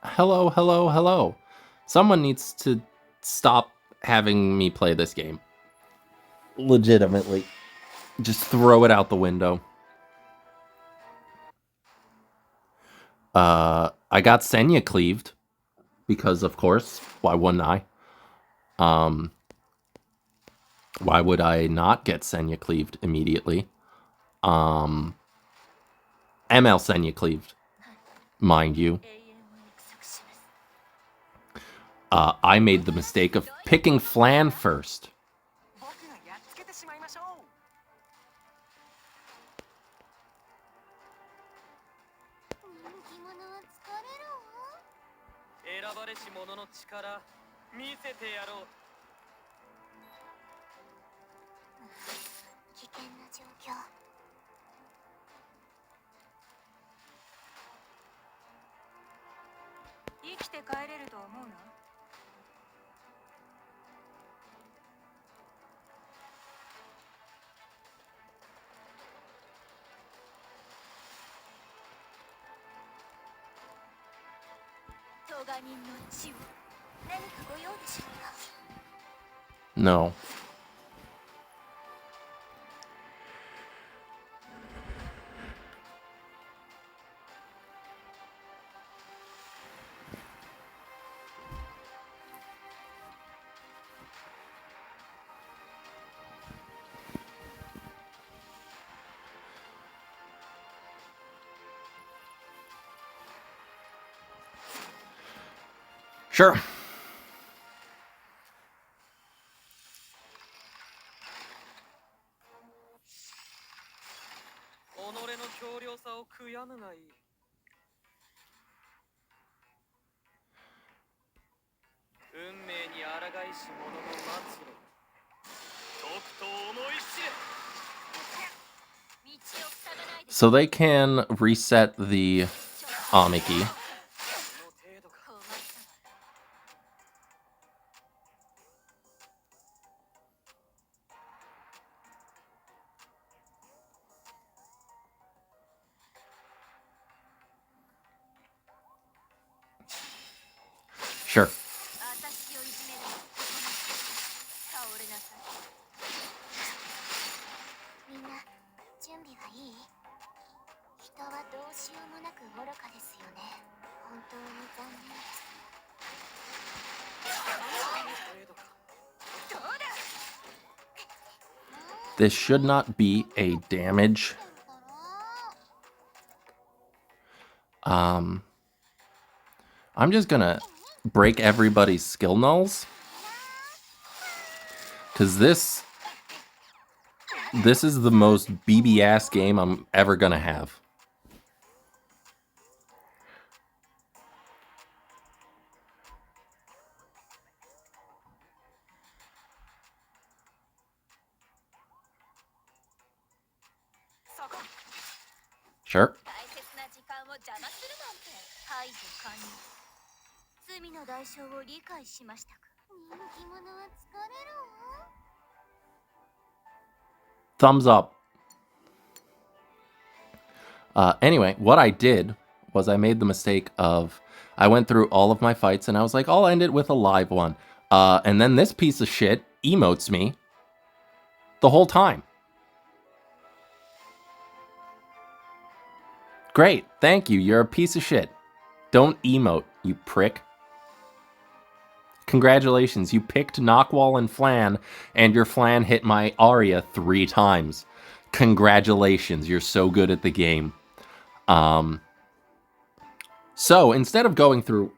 Hello, hello, hello. Someone needs to stop having me play this game. Legitimately. Just throw it out the window. I got Senya cleaved. Because, of course, why wouldn't I? Why would I not get Senya cleaved immediately? ML Senya cleaved, mind you. I made the mistake of picking Flan first. No. Sure. So they can reset the Amiki. Sure. This should not be a damage. I'm just gonna break everybody's skill nulls. Because this is the most BB-ass game I'm ever gonna have. Sure. Thumbs up. Anyway, what I did was I made the mistake of I went through all of my fights and I was like, I'll end it with a live one. And then this piece of shit emotes me the whole time. Great, thank you. You're a piece of shit. Don't emote, you prick. Congratulations, you picked Knockwall and Flan, and your Flan hit my Aria 3 times. Congratulations, you're so good at the game. So, instead of going through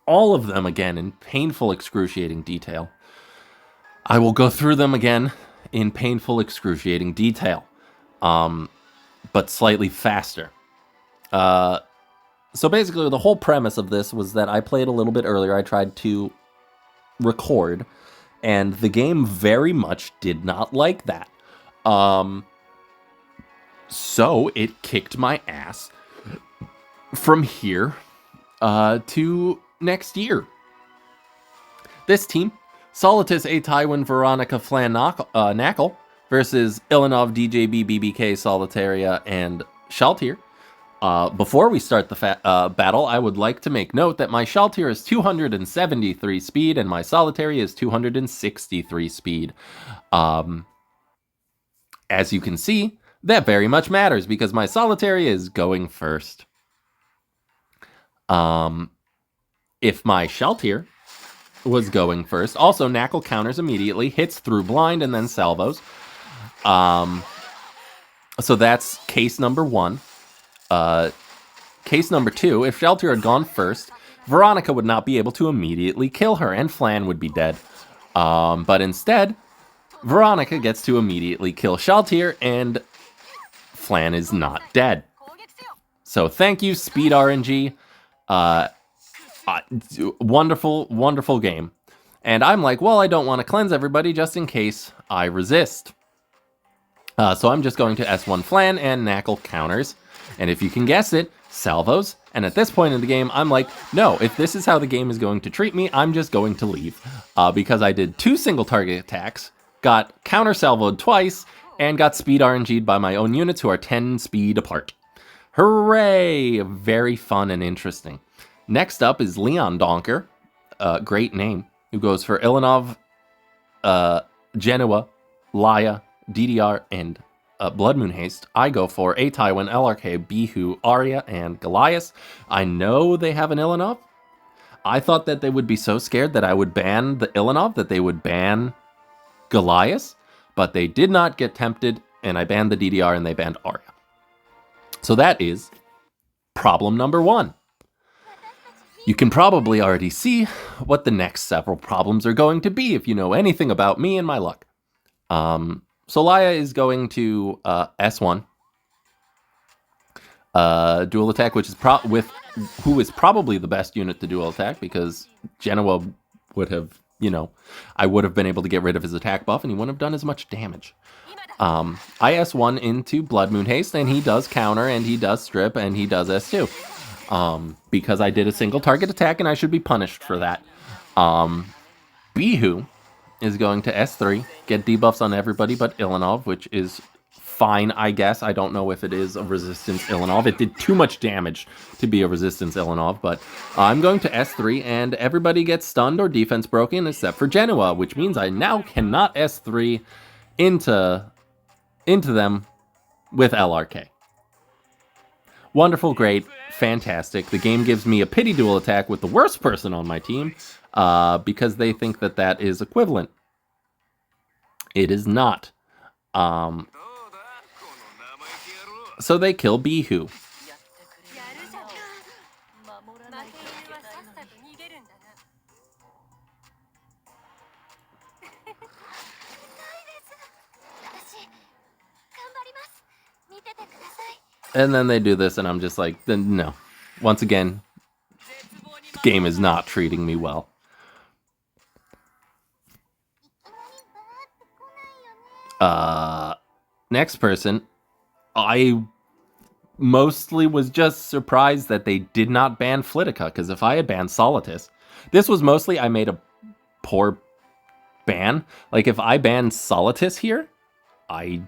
all of them again in painful, excruciating detail, I will go through them again in painful, excruciating detail. But slightly faster. So basically, the whole premise of this was that I played a little bit earlier. I tried to record, and the game very much did not like that. So it kicked my ass from here to next year. This team, Solitus, A. Tywin, Veronica, Flan, Knackle versus Ilanov, DJB, BBK, Solitaria, and Shaltir. Before we start the battle, I would like to make note that my shell tier is 273 speed and my solitary is 263 speed. As you can see, that very much matters because my solitary is going first. If my shell tier was going first, also Knackle counters immediately, hits through blind, and then salvos. So that's case number 1. Case number 2, if shell tier had gone first, Veronica would not be able to immediately kill her, and Flan would be dead. But instead, Veronica gets to immediately kill shell tier, and Flan is not dead. So thank you, Speed RNG. Wonderful, wonderful game. And I'm like, well, I don't want to cleanse everybody just in case I resist. So I'm just going to S1 Flan and Knackle counters. And if you can guess it, salvos. And at this point in the game, I'm like, no, if this is how the game is going to treat me, I'm just going to leave. Because I did 2 single target attacks, got counter salvoed twice, and got speed RNG'd by my own units who are 10 speed apart. Hooray! Very fun and interesting. Next up is Leon Donker, great name, who goes for Ilanov, Genoa, Laya, DDR, and Blood Moon Haste. I go for A Tywin, LRK, Bihu, Arya, and Goliath. I know they have an Ilanov. I thought that they would be so scared that I would ban the Ilanov that they would ban Goliath, but they did not get tempted, and I banned the DDR and they banned Arya. So that is problem number 1. You can probably already see what the next several problems are going to be if you know anything about me and my luck. Solaya is going to S1 dual attack, which is who is probably the best unit to dual attack because Genoa would have, I would have been able to get rid of his attack buff and he wouldn't have done as much damage. I S1 into Blood Moon Haste and he does counter and he does strip and he does S2. Because I did a single target attack and I should be punished for that. Bihu is going to S3, get debuffs on everybody but Ilanov, which is fine, I guess. I don't know if it is a resistance Ilanov. It did too much damage to be a resistance Ilanov, but I'm going to S3 and everybody gets stunned or defense broken except for Genoa, which means I now cannot S3 into them with LRK. Wonderful, great, fantastic. The game gives me a pity dual attack with the worst person on my team because they think that that is equivalent. It is not. So they kill Bihu. And then they do this, and I'm just like, no. Once again, the game is not treating me well. Next person, I mostly was just surprised that they did not ban Flitica, because if I had banned Solitus, this was mostly I made a poor ban. Like, if I banned Solitus here, I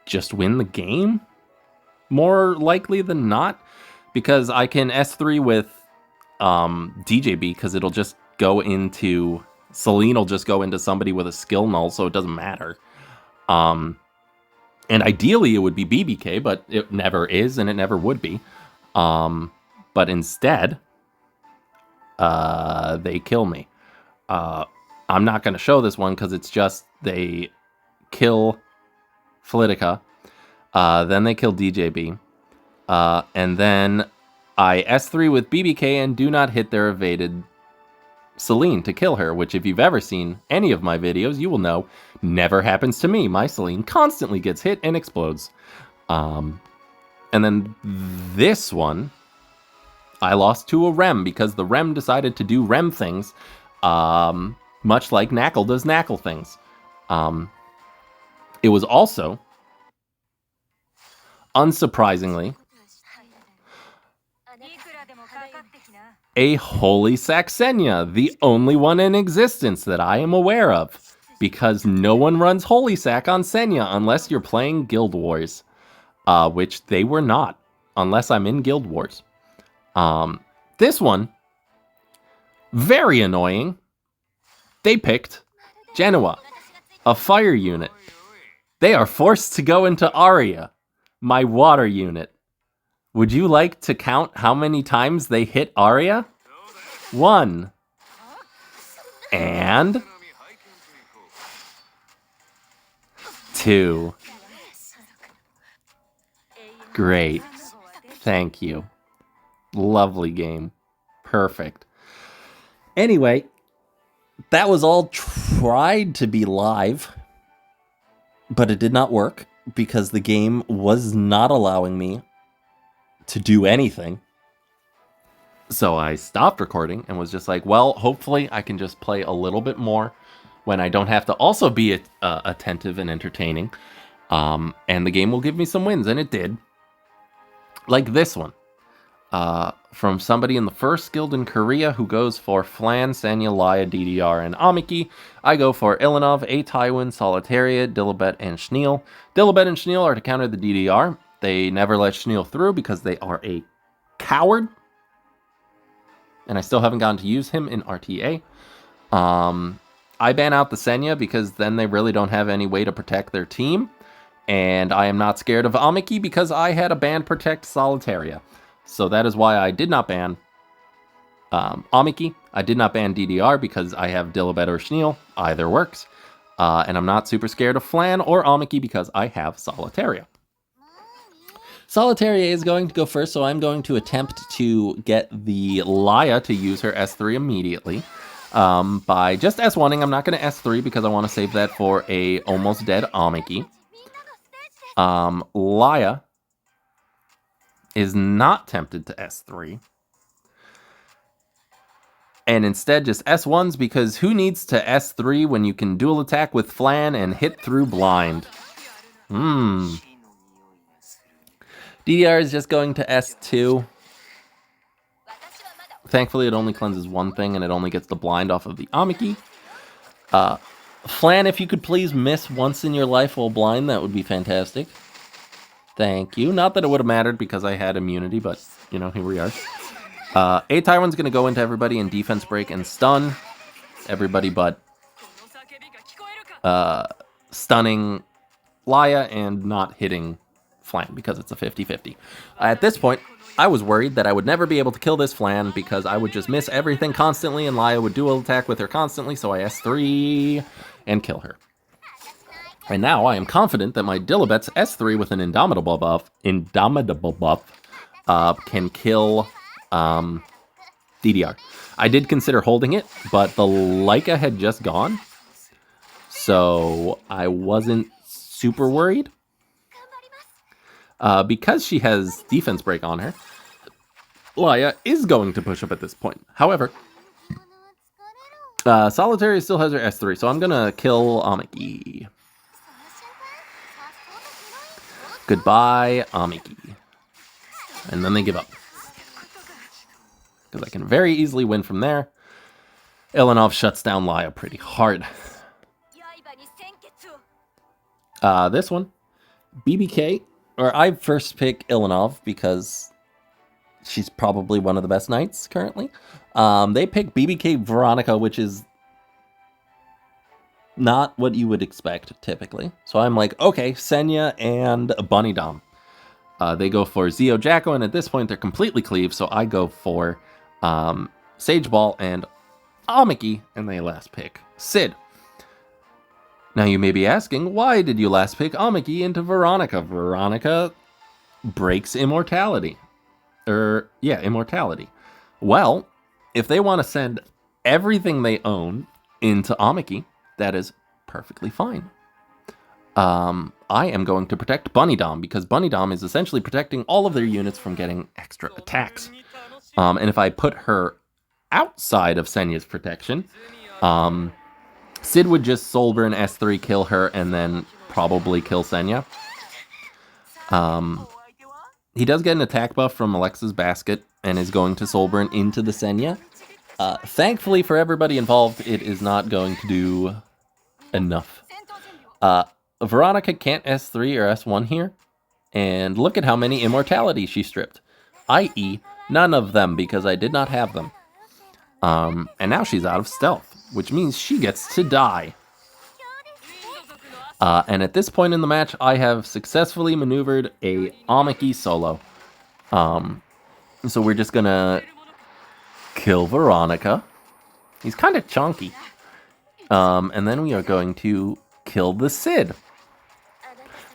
just win the game? More likely than not, because I can S3 with DJB, because it'll just go into... Celine will just go into somebody with a skill null, so it doesn't matter. And ideally it would be BBK, but it never is, and it never would be. But instead, they kill me. I'm not going to show this one, because it's just they kill Flitica. Then they kill DJB. And then I S3 with BBK and do not hit their evaded Celine to kill her, which if you've ever seen any of my videos, you will know never happens to me. My Celine constantly gets hit and explodes. And then this one, I lost to a Rem because the Rem decided to do Rem things, much like Knackle does Knackle things. It was also... unsurprisingly, a Holy Saxenia, the only one in existence that I am aware of, because no one runs Holy Sac on Senya unless you're playing Guild Wars, which they were not. unless I'm in Guild Wars. This one, very annoying. They picked Genoa, a fire unit. They are forced to go into Aria, my water unit. Would you like to count how many times they hit Aria? 1. And 2. Great. Thank you. Lovely game. Perfect. Anyway, that was all tried to be live, but it did not work because the game was not allowing me to do anything. So I stopped recording and was just like, well, hopefully I can just play a little bit more when I don't have to also be attentive and entertaining. And the game will give me some wins, and it did. Like this one. From somebody in the first guild in Korea who goes for Flan, Senya, Laya, DDR, and Amiki. I go for Ilanov, A Tywin, Solitaria, Dilibet, and Schneel. Dilibet and Schneel are to counter the DDR. They never let Schneel through because they are a coward. And I still haven't gotten to use him in RTA. I ban out the Senya because then they really don't have any way to protect their team. And I am not scared of Amiki because I had a ban protect Solitaria. So that is why I did not ban Amiki. I did not ban DDR because I have Dilibet or Schneel. Either works. And I'm not super scared of Flan or Amiki because I have Solitaria. Solitaria is going to go first, so I'm going to attempt to get the Laya to use her S3 immediately. By just S1ing, I'm not going to S3 because I want to save that for a almost dead Amiki. Laya is not tempted to S3. And instead just S1s because who needs to S3 when you can dual attack with Flan and hit through blind? DDR is just going to S2. Thankfully, it only cleanses one thing, and it only gets the blind off of the Amiki. Flan, if you could please miss once in your life while blind, that would be fantastic. Thank you. Not that it would have mattered because I had immunity, but, you know, here we are. A Tywin's going to go into everybody and defense break and stun everybody but stunning Laya and not hitting Flan because it's a 50-50. At this point, I was worried that I would never be able to kill this Flan because I would just miss everything constantly and Laya would dual attack with her constantly, so I S3 and kill her. And now I am confident that my Dilibet's S3 with an Indomitable buff can kill DDR. I did consider holding it, but the Leica had just gone, so I wasn't super worried. Because she has defense break on her, Laya is going to push up at this point. However, Solitaria still has her S3, so I'm going to kill Amiki. Goodbye, Amiki. And then they give up. Because I can very easily win from there. Ilanov shuts down Laya pretty hard. This one, BBK. Or I first pick Ilanov because she's probably one of the best knights currently. They pick BBK Veronica, which is not what you would expect typically. So I'm like, okay, Senya and Bunny Dom. They go for Zio Jacko, and at this point they're completely cleaved, so I go for Sage Ball and Amiki, and they last pick Sid. Now you may be asking, why did you last pick Amiki into Veronica? Veronica breaks immortality. Immortality. Well, if they want to send everything they own into Amiki, that is perfectly fine. I am going to protect Bunny Dom, because Bunny Dom is essentially protecting all of their units from getting extra attacks. And if I put her outside of Senya's protection, Sid would just Soulburn S3, kill her, and then probably kill Senya. He does get an attack buff from Alexa's Basket and is going to Soulburn into the Senya. Thankfully for everybody involved, it is not going to do enough. Veronica can't S3 or S1 here, And look at how many immortality she stripped. I.e., none of them because I did not have them. And now she's out of stealth, which means she gets to die. And at this point in the match, I have successfully maneuvered a Amiki solo. So we're just gonna kill Veronica. He's kind of chunky. And then we are going to kill the Cid.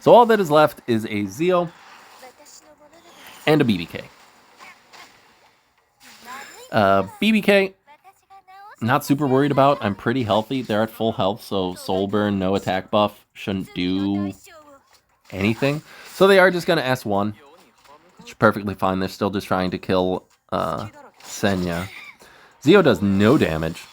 So all that is left is a Zio and a BBK. BBK, not super worried about. I'm pretty healthy. They're at full health, so soul burn, no attack buff, shouldn't do anything. So they are just going to S1. Which is perfectly fine. They're still just trying to kill Senya. Zio does no damage.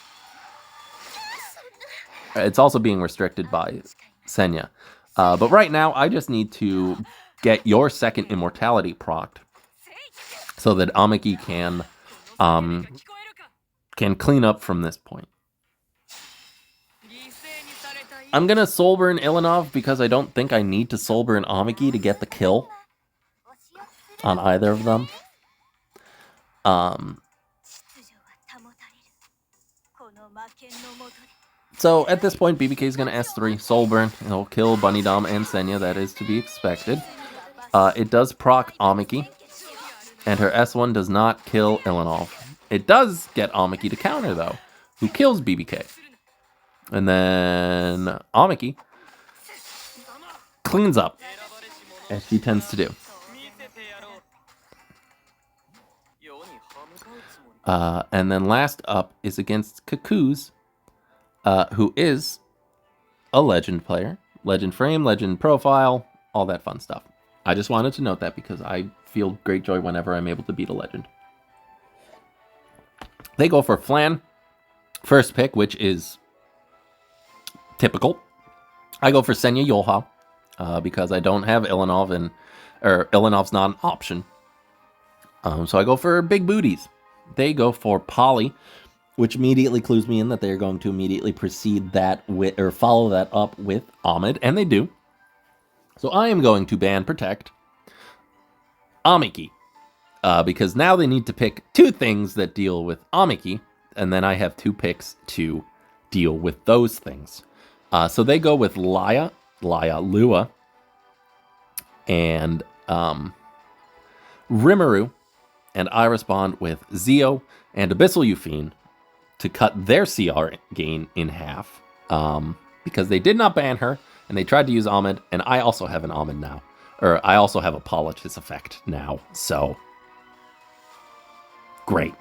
It's also being restricted by Senya. But right now, I just need to get your second immortality procced so that Amiki can clean up from this point. I'm going to Soulburn Ilanov because I don't think I need to Soulburn Amiki to get the kill on either of them. So at this point, BBK is going to S3, Soulburn. It'll kill Bunny Dom and Senya. That is to be expected. It does proc Amiki, and her S1 does not kill Ilanov. It does get Amiki to counter, though, who kills BBK. And then Amiki cleans up, as she tends to do. And then last up is against Kaku's, who is a Legend player. Legend frame, Legend profile, all that fun stuff. I just wanted to note that because I feel great joy whenever I'm able to beat a Legend. They go for Flan, first pick, which is typical. I go for Senya Yolha, because I don't have Ilanov, or Ilanov's not an option. So I go for big booties. They go for Polly, which immediately clues me in that they're going to immediately proceed that with, or follow that up with Ahmed, and they do. So I am going to ban Protect Amiki, because now they need to pick two things that deal with Amiki, and then I have two picks to deal with those things. So they go with Laya, Lua, and Rimuru, and I respond with Zio and Abyssal Euphine to cut their CR gain in half, because they did not ban her, and they tried to use Ahmed, and I also have an Ahmed now. Or I also have a Politis effect now, so great.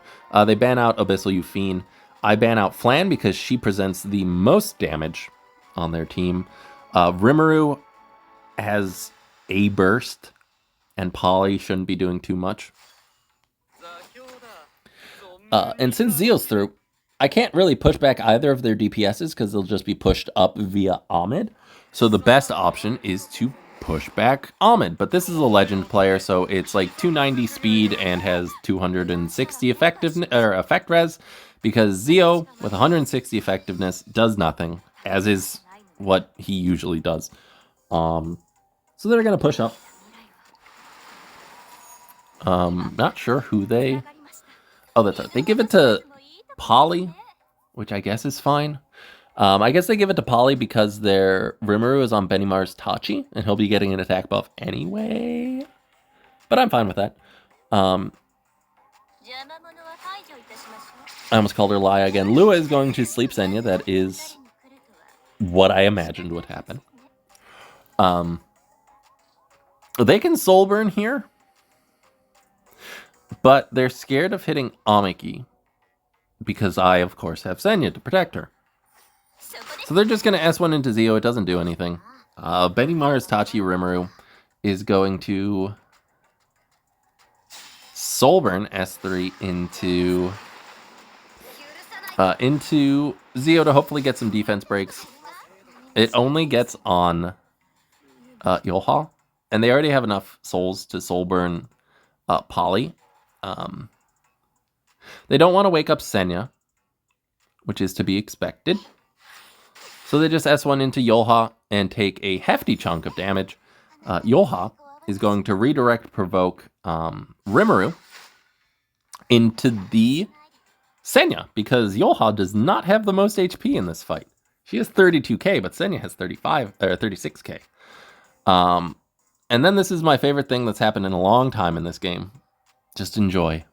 They ban out Abyssal Euphine. I ban out Flan because she presents the most damage on their team. Rimuru has a burst, and Polly shouldn't be doing too much. And since Zio's through, I can't really push back either of their DPSs because they'll just be pushed up via Ahmed. So the best option is to push back Ahmed. But this is a Legend player, so it's like 290 speed and has 260 effect res, because Zio with 160 effectiveness does nothing, as is what he usually does. So they're gonna push up. Not sure who they... Oh, that's right. They give it to Polly, which I guess is fine. I guess they give it to Polly because their Rimuru is on Benimar's Tachi, and he'll be getting an attack buff anyway. But I'm fine with that. I almost called her Laya again. Lua is going to sleep Senya. That is what I imagined would happen. They can soul burn here, but they're scared of hitting Amiki because I, of course, have Senya to protect her. So they're just going to S1 into Zio. It doesn't do anything. Benimar's Tachi Rimuru is going to Soulburn S3 into Zio to hopefully get some defense breaks. It only gets on Yolha, and they already have enough souls to Soulburn Polly. They don't want to wake up Senya, which is to be expected. So they just S1 into Yolha and take a hefty chunk of damage. Yolha is going to redirect provoke Rimuru into the Senya, because Yoha does not have the most HP in this fight. She has 32k, but Senya has 36k. And then this is my favorite thing that's happened in a long time in this game. Just enjoy.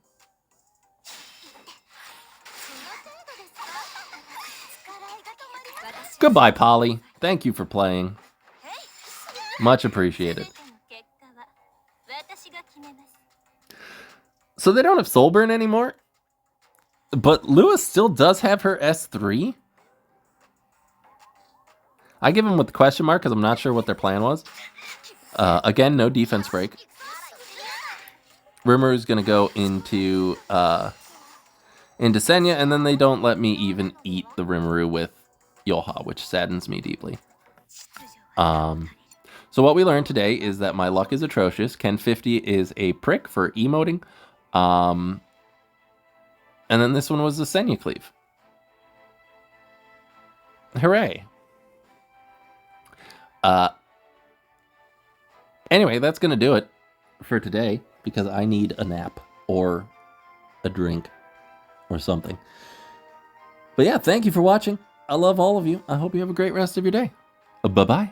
Goodbye, Polly. Thank you for playing. Much appreciated. So they don't have Soul Burn anymore? But Lewis still does have her S3? I give him with the question mark because I'm not sure what their plan was. Again, no defense break. Rimuru's going to go into Senya, and then they don't let me even eat the Rimuru with Yoha, which saddens me deeply. So what we learned today is that my luck is atrocious. Ken 50 is a prick for emoting. And then this one was the Senya Cleave. Hooray. Anyway, that's going to do it for today, because I need a nap or a drink or something. But yeah, thank you for watching. I love all of you. I hope you have a great rest of your day. Bye-bye.